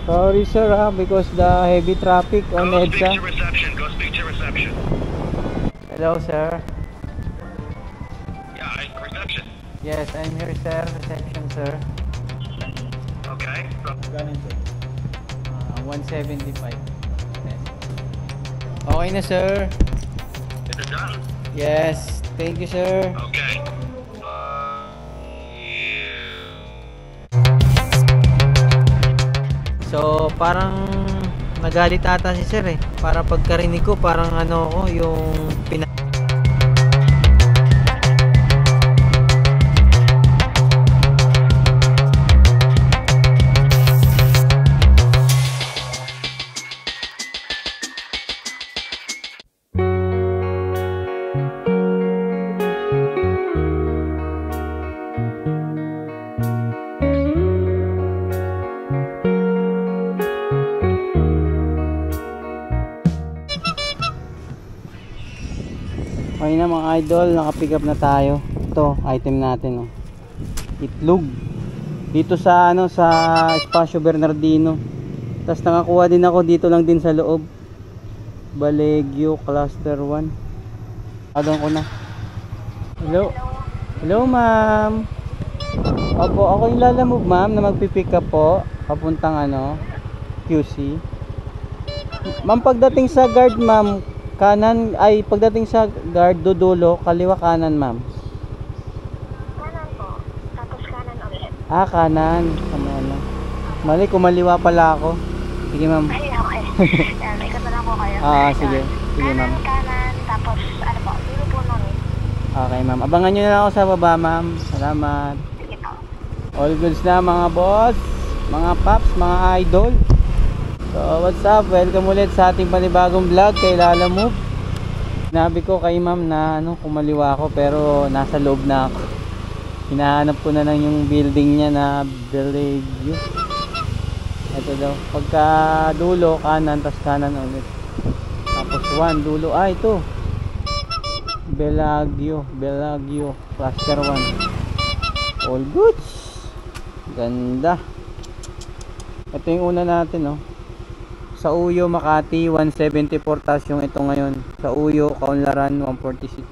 Sorry sir because the heavy traffic on EDSA. Go speak to reception. Hello sir. Yeah, reception. Yes, I'm here sir. Reception sir. Okay. Ganito. 175. Okay na sir. Is it done? Yes, thank you sir. Okay. So parang nagalit ata si sir eh. Para pagkarinig ko parang ano ko yung okay na mga idol, nakapick up na tayo. Ito, item natin oh. Itlog. Dito sa ano sa Espacio Bernardino. Tapos nakakuha din ako dito lang din sa loob. Balegio Cluster 1. Adon ko na. Hello. Hello ma'am. Opo, ako yung lalamove ma'am na magpipick up po papuntang ano QC. Ma'am, pagdating sa guard ma'am, kanan ay pagdating sa guard dudulo, kaliwa kanan ma'am. Kanan po, tapos kanan ulit. Ah, kanan. Ano. Mali, kumaliwa pala ako. Sige ma'am. Ay, okay. Yan, ikot na lang po kayo. Sige. Sige ma'am. Kanan, tapos ano po, dulo po nun. Okay ma'am. Abangan nyo na lang ako sa baba ma'am. Salamat. Sige po. All goods na mga boss, mga paps, mga idol. So what's up? Welcome ulit sa ating panibagong vlog kay Lalamove. Sinabi ko kay ma'am na ano, kumaliwa ako pero nasa loob na ako. Hinahanap ko na lang yung building niya na Bellevue. Ito daw. Pagka dulo, kanan, tas kanan ulit. Tapos 1, dulo. Ah, ito. Bellevue Cluster 1. All goods. Ganda. Ito yung una natin, oh. Sa Uyo, Makati 174, tas yung ito ngayon sa Uyo, Kaunlaran 146.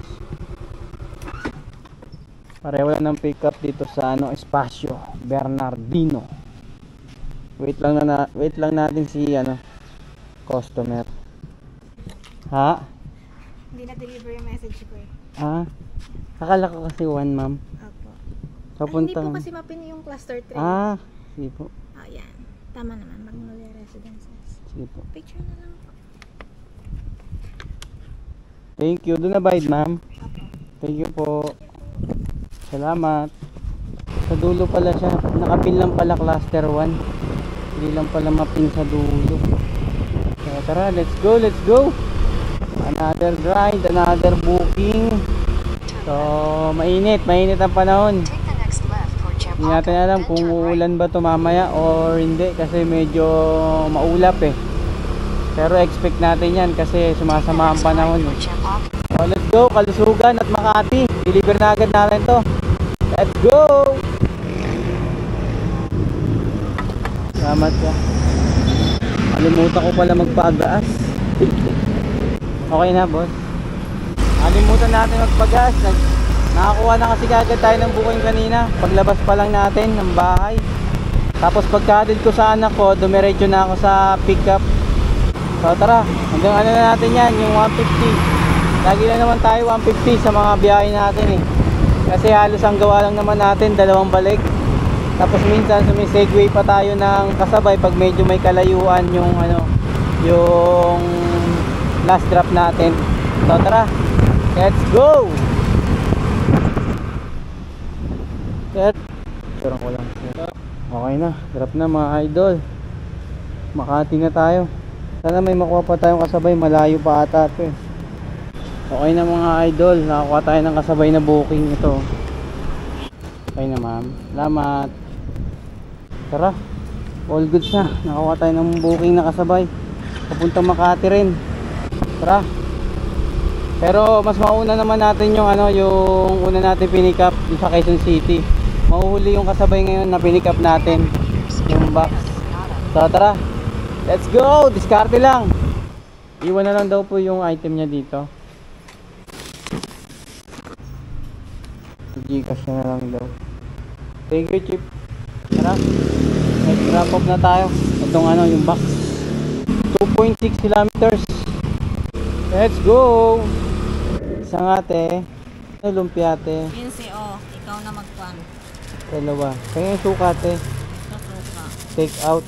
Pareho lang ng pick up dito sa ano, Espacio Bernardino. Wait lang natin si ano, customer. Ha? Hindi na-deliver yung message ko eh. Ah, akala ko kasi 1 ma'am. Opo. Papunta. Hindi po kasi mapin yung cluster 3. Ah, sige po. Oh, yan. Tama naman, Magnolia Residences. Sige po. Picture na lang po. Thank you. Doon na bayad ma'am. Thank you po. Salamat. Sa dulo pala siya. Nakapin lang pala cluster 1. Hindi lang pala mapin sa dulo. So, tara, let's go. Another grind, another booking. So, mainit ang panahon. Hindi natin alam kung uulan ba ito mamaya or hindi kasi medyo maulap eh. Pero expect natin yan kasi sumasama ang panahon eh. So, let's go, Kalusugan at Makati. Deliver na agad natin to. Let's go! Salamat ka. Kalimutan ko pala magpagaas. Okay na boss. Kalimutan natin magpagaas. Nakakuha na kasi agad tayo ng booking kanina. Paglabas pa lang natin ng bahay. Tapos pagkadid ko sa anak ko, dumiretso na ako sa pick up. So tara, hanggang ano na natin yan, yung 150. Lagi na naman tayo 150 sa mga biyahe natin eh. Kasi halos ang gawa lang naman natin, dalawang balik. Tapos minsan sumisegway pa tayo ng kasabay pag medyo may kalayuan yung ano, yung last drop natin. So tara, let's go! Turang ko lang. Okay na, drop na mga idol. Makati na tayo. Sana may makuha pa tayong kasabay, malayo pa ata ito eh. Okay na mga idol, nakakuha tayo ng kasabay na booking ito. Okay na ma'am, salamat. Tara, all goods na. Nakakuha tayo ng booking na kasabay papuntang Makati rin. Tara. Pero mas mauna naman natin yung ano, yung una natin pinick up sa Quezon City. Mahuhuli yung kasabay ngayon na pinick up natin, yung box. So tara, let's go! Diskarte lang. Iwan na lang daw po yung item niya dito. Gcash na lang daw. Thank you, Chip. Tara, let's wrap up na tayo. Itong ano, yung box. 2.6 kilometers. Let's go! Isang ate. Lumpiate. 15, oh. Ikaw na magkuhan. Dalawa. Kaya yung sukate. Kasuka. Take out.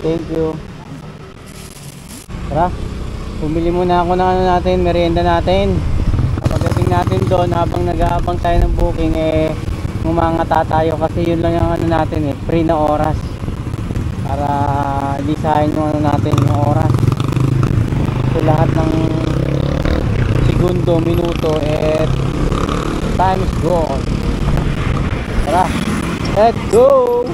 Thank you. Tara, bumili muna ako ng ano natin, merienda natin. Pagdating natin doon, habang nag-aabang tayo ng booking, ngumangata tayo kasi yun lang yung ano natin free na oras. Para lisahin yung ano natin, yung oras. So lahat ng segundo, minuto, time is gone. Tara, let's go!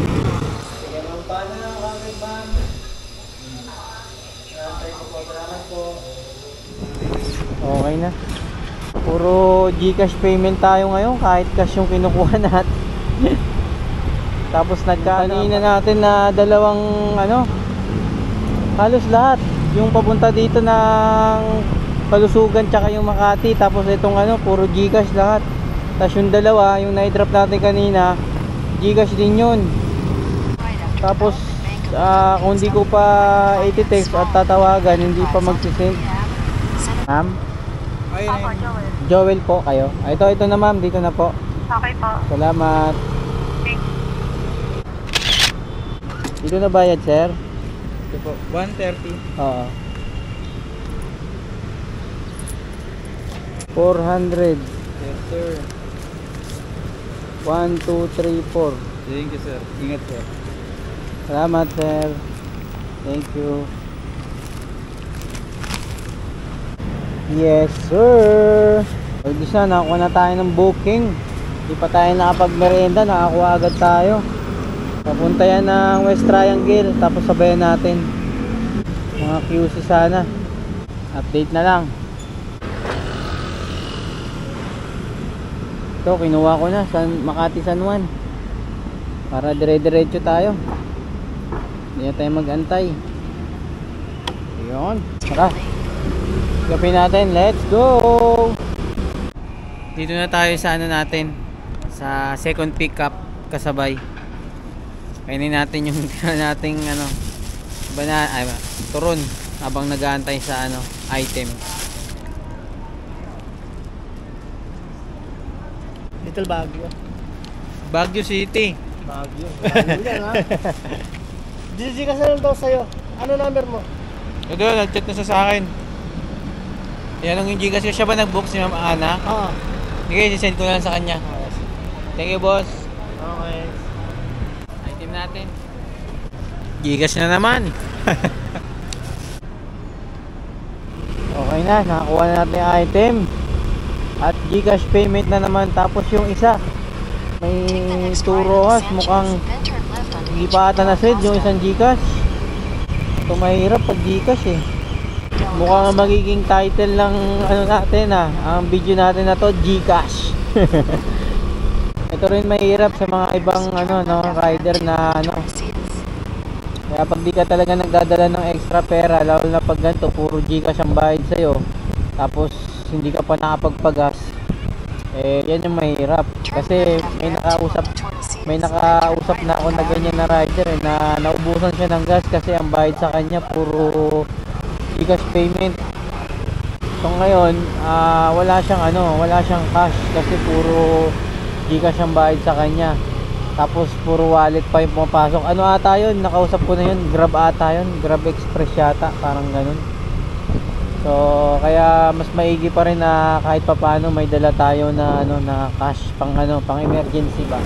Okay na. Puro Gcash payment tayo ngayon, kahit cash yung kinukuha natin. Tapos kanina natin na dalawang ano, halos lahat. Yung papunta dito ng Kalusugan tsaka yung Makati. Tapos itong ano, puro Gcash lahat. Tapos yung dalawa, yung na-drop natin kanina, Gcash din yun. Tapos kung hindi ko pa i-text at tatawagan, hindi pa magsisend. Ma'am? Joel po kayo. Ito na ma'am, dito na po. Okay po. Salamat. Dito na bayad, sir? Ito po, 130. Oo. 400. Yes, sir. 1, 2, 3, 4. Thank you, sir. Ingat, sir. Salamat, sir. Thank you. Yes, sir. Pagdis na, nakakuha na tayo ng booking. Hindi pa tayo nakapag-merienda, nakakuha agad tayo. Papunta yan ng West Triangle, tapos sabayan natin. Mga QC sana. Update na lang. Ito, kinuha ko na Makati San Juan. Para dire-diretso tayo. Hindi na tayo mag-antay. Ayun. Tara. Gapin natin. Let's go! Dito na tayo sa ano natin. Sa second pickup kasabay. Kainin natin yung nating ano, turon habang nag-aantay sa ano, item. Little Baguio. Baguio City. Baguio. Baguio yan, ha? GG ka na lang daw sa'yo. Ano number mo? Ito, nag-chat na siya sa akin. Yan ang yung Gcash. Siya ba nag-book si Ma'am Ana? Oo. Sige, sisend ko na lang sa kanya. Thank you, boss. Okay. Item natin. Gcash na naman. Okay na, nakakuha na natin yung item. At Gcash payment na naman. Tapos yung isa, may turoas. Mukhang hindi pa ata na-send yung isang Gcash. Ito mahirap pag Gcash eh. Mukhang magiging title ng ano natin ang video natin na to, Gcash. Ito rin mahirap sa mga ibang rider na kaya pag di ka talaga nagdadala ng extra pera, lalo na pag ganito puro Gcash ang bayad sa'yo, tapos hindi ka pa nakapagpagas, yan yung mahirap. Kasi may nakausap na ako na ganyan na rider na naubusan siya ng gas kasi ang bayad sa kanya puro Gcash payment. So ngayon, wala siyang cash kasi puro Gcash ang bayad sa kanya. Tapos puro wallet pa yung pumapasok. Ano ata yun? Nakausap ko na yun. Grab ata yun. Grab Express yata. Parang ganun. So, kaya mas maigi pa rin na kahit papaano may dala tayo na na cash pang pang emergency ba.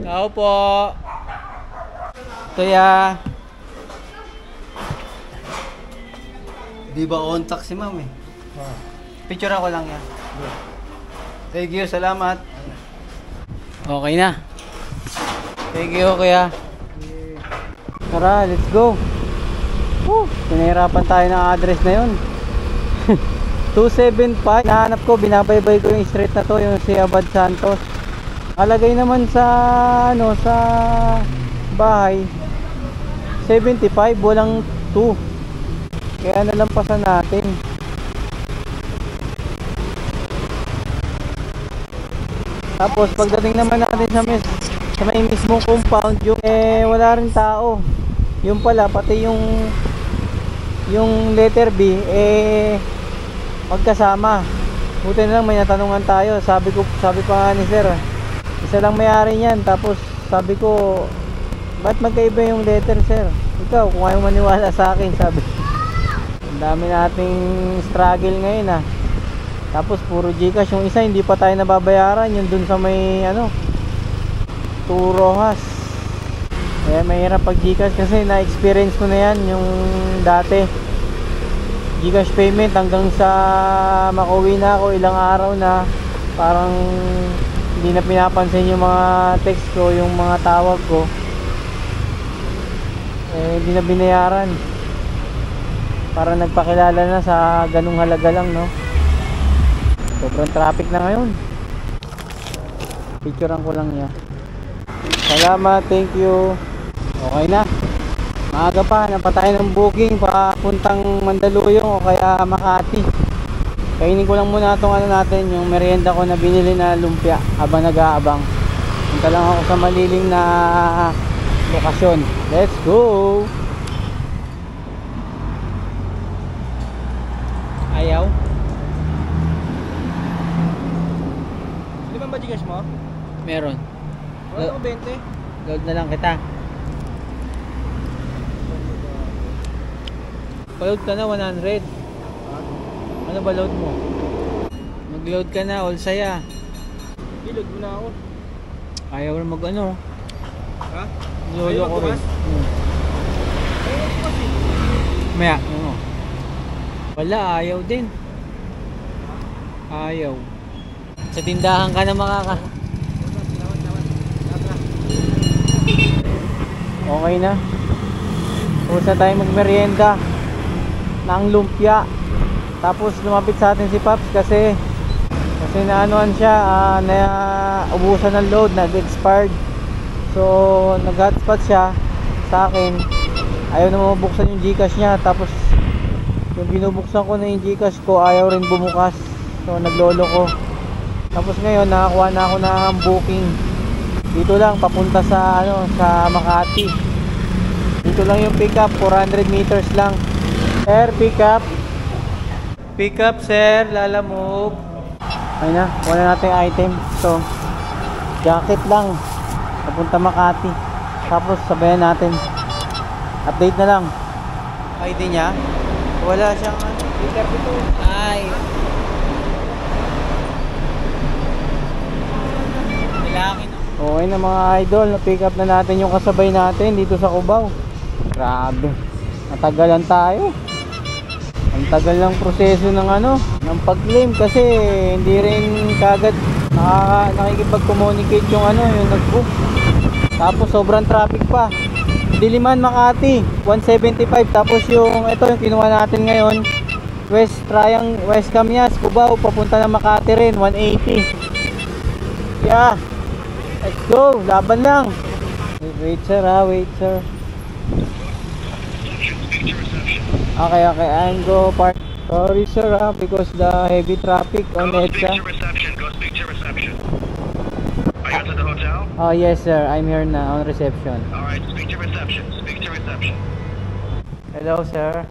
Tao po. Kaya di ba on taxi ma'am eh. Picture ako lang yan. Thank you, salamat. Okay na. Thank you kuya. Tara, let's go. Pinahirapan tayo ng address na yun. 275. Nahanap ko, binabaybay ko yung street na to, yung si Abad Santos. Alagay naman sa ano, sa bahay 75, walang 2. Kaya nalampasan natin. Tapos pagdating naman natin sa may mismong compound, yung wala rin tao. Yung pala pati yung letter B magkasama. Buti na lang may natanungan tayo. Sabi pa nga ni sir, isa lang may-ari niyan. Tapos sabi ko, ba't magkaiba yung letter, sir? Ikaw, kung ayaw maniwala sa akin, sabi. Ang dami nating struggle ngayon ah. Tapos puro Gcash. Yung isa hindi pa tayo nababayaran, yung dun sa may ano, Turohas. Kaya mahirap pag Gcash kasi na-experience ko na yan yung dati. Gcash payment hanggang sa makauwi na ako, ilang araw na parang hindi na pinapansin yung mga text ko, yung mga tawag ko, hindi na binayaran. Parang nagpakilala na sa ganung halaga lang, no? Sobrang traffic na ngayon. Picturean ko lang niya. Salamat, thank you. Okay na. Maaga pa, napatay ng booking papuntang Mandaluyong o kaya Makati. Kainin ko lang muna itong ano natin, yung merienda ko na binili na lumpia habang nag-aabang. Punta lang ako sa maliling na lokasyon. Let's go! Ayaw? Di ba ba Gcash mo? Meron. Wala ko 20. Load na lang kita. Paload ka na 100. Ano ba load mo? Mag-load ka na, all saya. Load mo na ako. Ayaw rin mag ano. Ha? Lolo Ayaw ko rin. magbukas? Ayaw ko kasi. Maya, ano? Wala, ayaw din. Ayaw. Sa tindahan ka na makaka. Okay na. Tapos na tayo magmerienda ng lumpia. Tapos lumapit sa atin si Paps kasi naanuan siya, ubusan ng load, nag-expired. So nag-hotspot siya sa akin. Ayaw na mabuksan yung Gcash niya. Tapos yung binubuksan ko na yung Gcash ko, ayaw rin bumukas. So naglolo ko. Tapos ngayon nakakuha na ako ng booking. Dito lang papunta sa sa Makati. Dito lang yung pickup, 400 meters lang. Sir, pickup. Pickup, sir, lalamove. Ayun na, wala natin item. So, jacket lang. Papunta Makati. Tapos sabayan natin. Update na lang. ID niya. Wala siyang pickup ito. Ay. Kailangan. Okay na mga idol, na-pick up na natin yung kasabay natin dito sa Cubao. Grabe. Natagalan tayo. Ang tagal ng proseso ng ng pag-claim kasi hindi rin kagad nakikipag-communicate yung yung nag-book. Tapos sobrang traffic pa. Diliman Makati 175, tapos yung kinuha natin ngayon West Camias, Cubao papunta ng Makati rin 180. Yeah. Let's go, laban lang. Wait sir, wait sir. Okay, I'm go park. Sorry sir because the heavy traffic on Go EDSA. speak to reception. Go speak to reception. Are you at the hotel? Oh yes sir, I'm here na on reception. Alright, speak to reception. Speak to reception. Hello sir.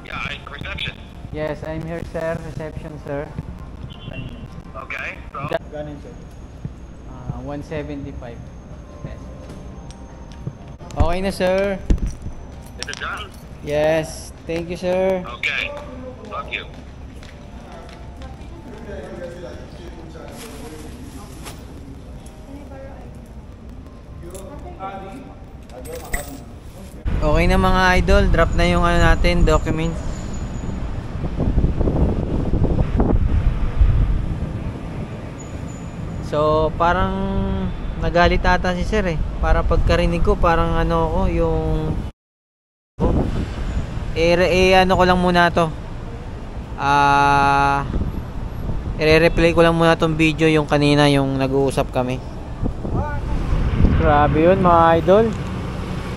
Yeah, reception. Yes, I'm here sir, reception sir. Okay, so? Ganin sir. 175. Yes. Okay na sir. Is it done? Yes, thank you sir. Okay. Fuck you. Okay na mga idol, drop na yung natin, documents. So parang Nagalit ata si sir eh. Para pagkarinig ko, parang ano ko, yung... ano ko lang muna to. I-replay ko lang muna tong video yung kanina, yung nag-uusap kami. Grabe yun mga idol.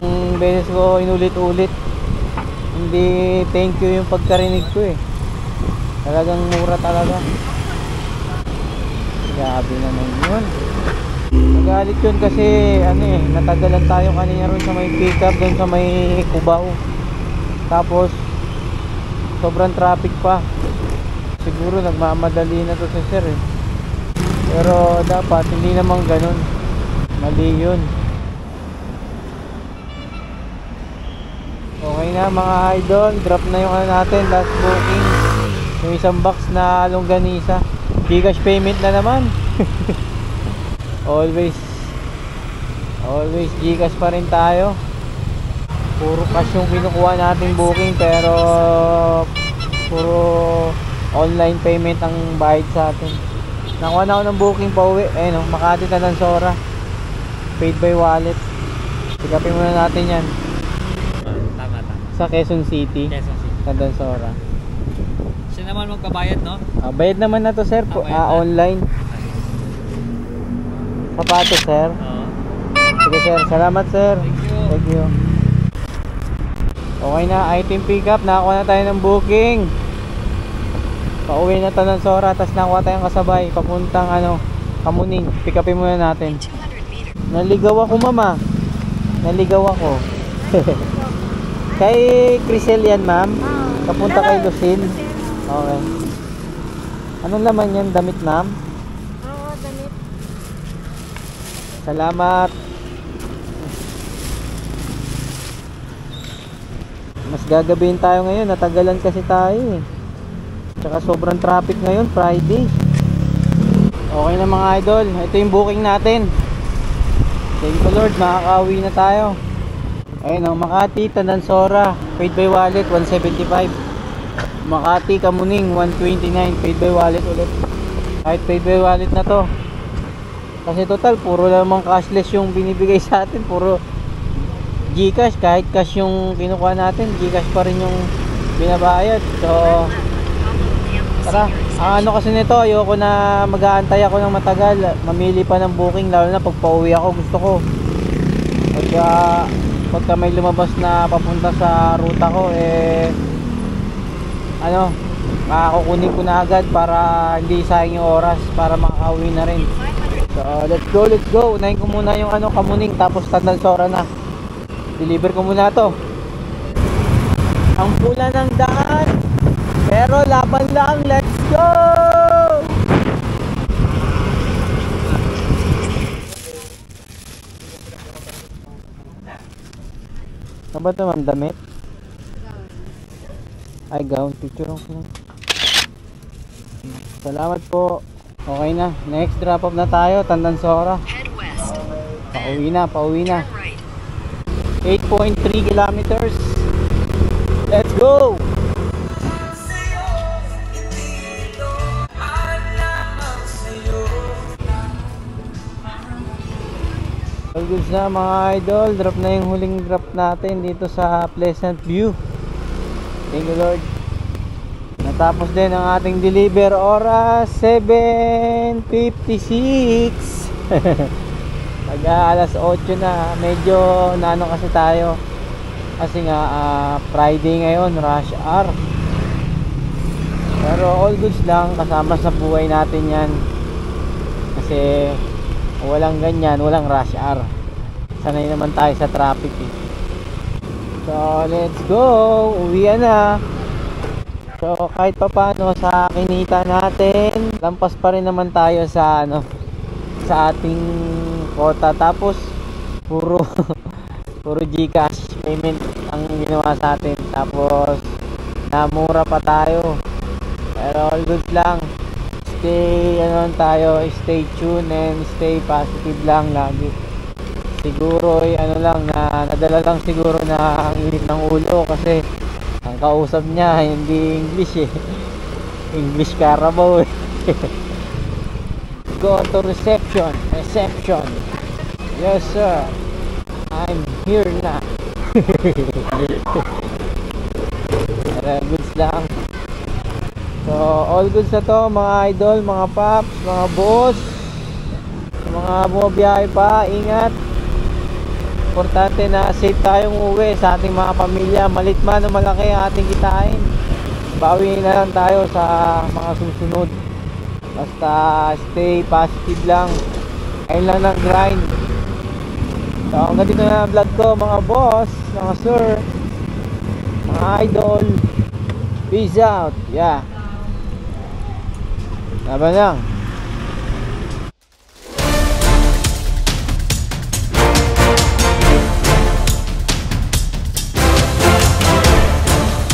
Yung beses ko inulit-ulit. Hindi thank you yung pagkarinig ko eh. Talagang mura talaga. Grabe naman yun. Nagalit yun kasi ano eh, natagalan tayo kanina ron sa may pickup doon sa may Cubao. Tapos sobrang traffic pa. Siguro nagmamadali na to si sir eh. Pero dapat hindi naman ganun. Mali yun. Okay na mga idol, drop na yung ano natin, last booking. Yung isang box na longganisa. Gcash payment na naman. Always Gcash pa rin tayo. Puro cash yung kinukuha nating booking, pero puro online payment ang bayad sa atin. Nakuha na ako ng booking pa uwi. Ayun o, Makati Tandansora, paid by wallet. Sikapin muna natin yan. Tama. Sa Quezon City, Quezon City. Tandansora. Siya naman magbabayad, no? Bayad naman na to sir, Bayad na. online. Sapatos sir. Oo. Sige sir, salamat sir. Thank you. Okay na, item pickup, nakakuha na tayo ng booking. Pauwi na Tandansora, tapos nakuha tayong kasabay papuntang Kamuning. Pick upin muna natin. Naligaw ako mama. Naligaw ako. Kay Crisel yan ma'am. Papunta kay Lucille. Okay. Anong laman yan? Damit ma'am? Oo, damit. Salamat. Mas gagabihin tayo ngayon, natagalan kasi tayo eh. Tsaka sobrang traffic ngayon, Friday. Okay na mga idol, ito yung booking natin. Thank you Lord, makakauwi na tayo. Ayun o, Makati Tandansora, paid by wallet 175. Makati Kamuning 129, paid by wallet ulit. Kahit paid by wallet na to, kasi total puro namang cashless yung binibigay sa atin, puro Gcash. Kahit cash yung kinukuha natin, Gcash pa rin yung binabayad. So tara, ang ano kasi nito, ayoko na mag-aantay ako ng matagal, mamili pa ng booking, lalo na pag pauwi ako. Gusto ko pagka may lumabas na papunta sa ruta ko makakukunin ko na agad para hindi sayang yung oras, para makakauwi na rin. So let's go. Unahin ko muna yung Kamuning, tapos Tandansora na. Deliver ko muna to. Ang pula ng daan, pero laban lang. Let's go! Saan ba ito ma'am? Damit? Ay, gown. Picture ko lang. Salamat po. Okay na. Next drop off na tayo. Tandansora. Pauwi na. 8.3 kilometers. Let's go! All goods na mga idol. Drop na yung huling drop natin dito sa Pleasant View. Thank you Lord. Natapos din ang ating deliver. Oras 7:56. Pag alas 8 na. Medyo naano kasi tayo, kasi nga Friday ngayon, rush hour. Pero all goods lang, kasama sa buhay natin yan. Kasi walang ganyan, walang rush hour. Sanay naman tayo sa traffic eh. So let's go, uwian na. So kahit pa paano sa kinita natin, lampas pa rin naman tayo sa sa ating quota. Tapos puro Gcash payment ang ginawa sa atin. Tapos namura pa tayo. Pero all good lang. Stay tuned and stay positive lang lagi. Siguro nadala lang siguro na ang init ng ulo, kasi ang kausap niya hindi English eh. English Carabao eh. Go to reception. Yes sir, I'm here na. Goods lang. So all goods na to mga idol, mga paps, mga boss, mga bumabiyahe pa, ingat. Importante na safe tayong uwi sa ating mga pamilya. Malit man o malaki ang ating kitain, bawiin na lang tayo sa mga susunod. Basta stay positive lang. Ayun lang ng grind. So hanggang dito na ang vlog ko mga boss, mga sir, mga idol. Peace out. Yeah. Laban lang.